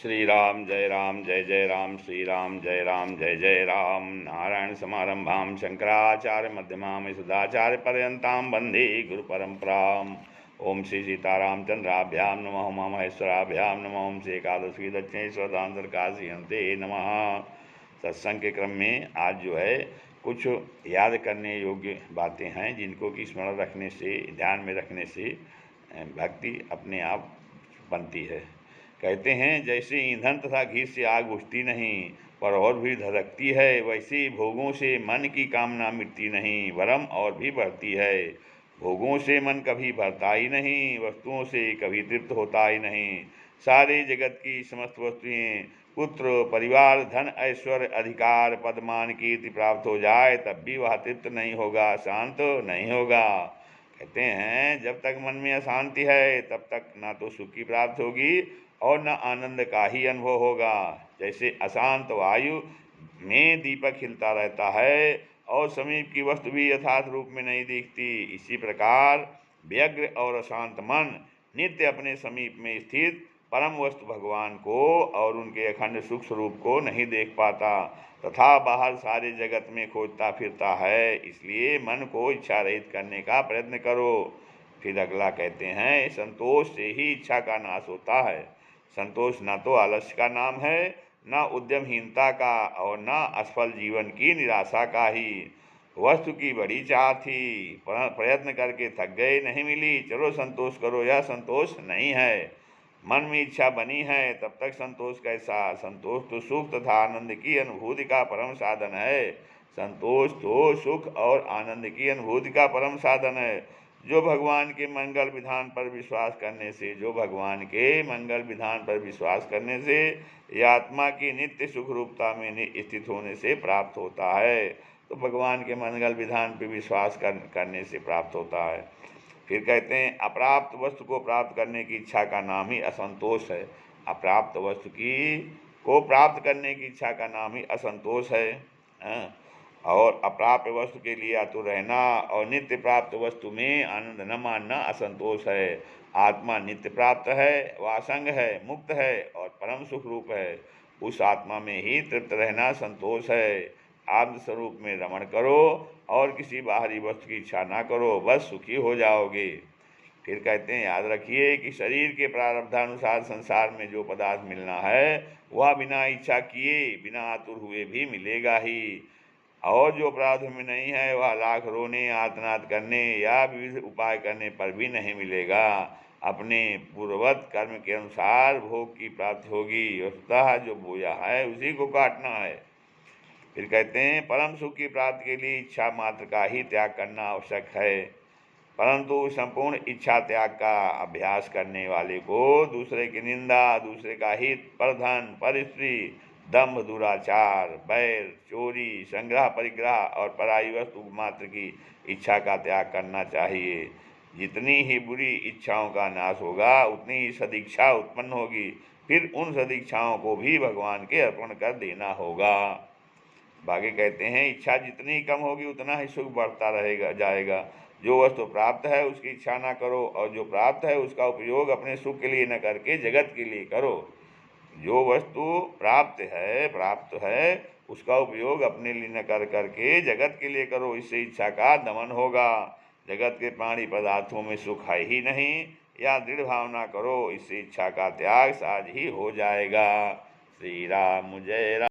श्री राम जय जय राम, श्री राम जय जय राम। नारायण समारंभां शंकराचार्य मध्यमां सदाचार्य पर्यंतां वंदे गुरु परंपराम्। ओम श्री सीतारामचंद्राभ्याम नमः, उमा महेश्वराभ्याम नमः, ओम श्री एकादशी दक्षिणेश्वर काशी हंते नमः। सत्संग के क्रम में आज जो है कुछ याद करने योग्य बातें हैं जिनको कि स्मरण रखने से, ध्यान में रखने से भक्ति अपने आप बनती है। कहते हैं जैसे ईंधन तथा घी से आग बुझती नहीं पर और भी धधकती है, वैसे भोगों से मन की कामना मिटती नहीं वरम और भी बढ़ती है। भोगों से मन कभी भरता ही नहीं, वस्तुओं से कभी तृप्त होता ही नहीं। सारे जगत की समस्त वस्तुएं, पुत्र परिवार धन ऐश्वर्य अधिकार पद मान कीर्ति प्राप्त हो जाए तब भी वह तृप्त नहीं होगा, शांत नहीं होगा। कहते हैं जब तक मन में अशांति है तब तक ना तो सुख की प्राप्त होगी और न आनंद का ही अनुभव होगा। जैसे अशांत वायु में दीपक खिलता रहता है और समीप की वस्तु भी यथार्थ रूप में नहीं दिखती, इसी प्रकार व्यग्र और अशांत मन नित्य अपने समीप में स्थित परम वस्तु भगवान को और उनके अखंड सुख स्वरूप को नहीं देख पाता तथा बाहर सारे जगत में खोजता फिरता है। इसलिए मन को इच्छा रहित करने का प्रयत्न करो। फिर अगला कहते हैं संतोष से ही इच्छा का नाश होता है। संतोष न तो आलस्य का नाम है, न उद्यमहीनता का और न असफल जीवन की निराशा का ही। वस्तु की बड़ी चाह थी, प्रयत्न करके थक गए, नहीं मिली, चलो संतोष करो, यह संतोष नहीं है। मन में इच्छा बनी है तब तक संतोष कैसा? संतोष तो सुख तथा आनंद की अनुभूति का परम साधन है। संतोष तो सुख और आनंद की अनुभूति का परम साधन है। जो भगवान के मंगल विधान पर विश्वास करने से, यह आत्मा की नित्य सुख रूपता में स्थित होने से प्राप्त होता है। तो भगवान के मंगल विधान पर विश्वास करने से प्राप्त होता है। फिर कहते हैं अप्राप्त वस्तु को प्राप्त करने की इच्छा का नाम ही असंतोष है। अप्राप्त वस्तु को प्राप्त करने की इच्छा का नाम ही असंतोष है। और अप्राप्य वस्तु के लिए आतुर रहना और नित्य प्राप्त वस्तु में आनंद न मानना असंतोष है। आत्मा नित्य प्राप्त है, वासंग है, मुक्त है और परम सुख रूप है। उस आत्मा में ही तृप्त रहना संतोष है। आत्म स्वरूप में रमण करो और किसी बाहरी वस्तु की इच्छा ना करो, बस सुखी हो जाओगे। फिर कहते हैं याद रखिए कि शरीर के प्रारब्धानुसार संसार में जो पदार्थ मिलना है वह बिना इच्छा किए, बिना आतुर हुए भी मिलेगा ही, और जो प्रारब्ध में नहीं है वह लाख रोने, आर्तनाद करने या विविध उपाय करने पर भी नहीं मिलेगा। अपने पूर्ववत कर्म के अनुसार भोग की प्राप्ति होगी। वस्तुतः जो बोया है उसी को काटना है। फिर कहते हैं परम सुख की प्राप्ति के लिए इच्छा मात्र का ही त्याग करना आवश्यक है, परंतु संपूर्ण इच्छा त्याग का अभ्यास करने वाले को दूसरे की निंदा, दूसरे का हित, परधन, पर स्त्री, दंभ, दुराचार, बैर, चोरी, संग्रह परिग्रह और पराई वस्तु मात्र की इच्छा का त्याग करना चाहिए। जितनी ही बुरी इच्छाओं का नाश होगा उतनी ही सदिच्छा उत्पन्न होगी। फिर उन सदिच्छाओं को भी भगवान के अर्पण कर देना होगा। बाकी कहते हैं इच्छा जितनी कम होगी उतना ही सुख बढ़ता जाएगा। जो वस्तु प्राप्त है उसकी इच्छा ना करो और जो प्राप्त है उसका उपयोग अपने सुख के लिए न करके जगत के लिए करो। जो वस्तु प्राप्त है उसका उपयोग अपने लिए न करके जगत के लिए करो, इससे इच्छा का दमन होगा। जगत के प्राणी पदार्थों में सुख है ही नहीं, या दृढ़ भावना करो, इससे इच्छा का त्याग सहज ही हो जाएगा। श्री राम जय राम।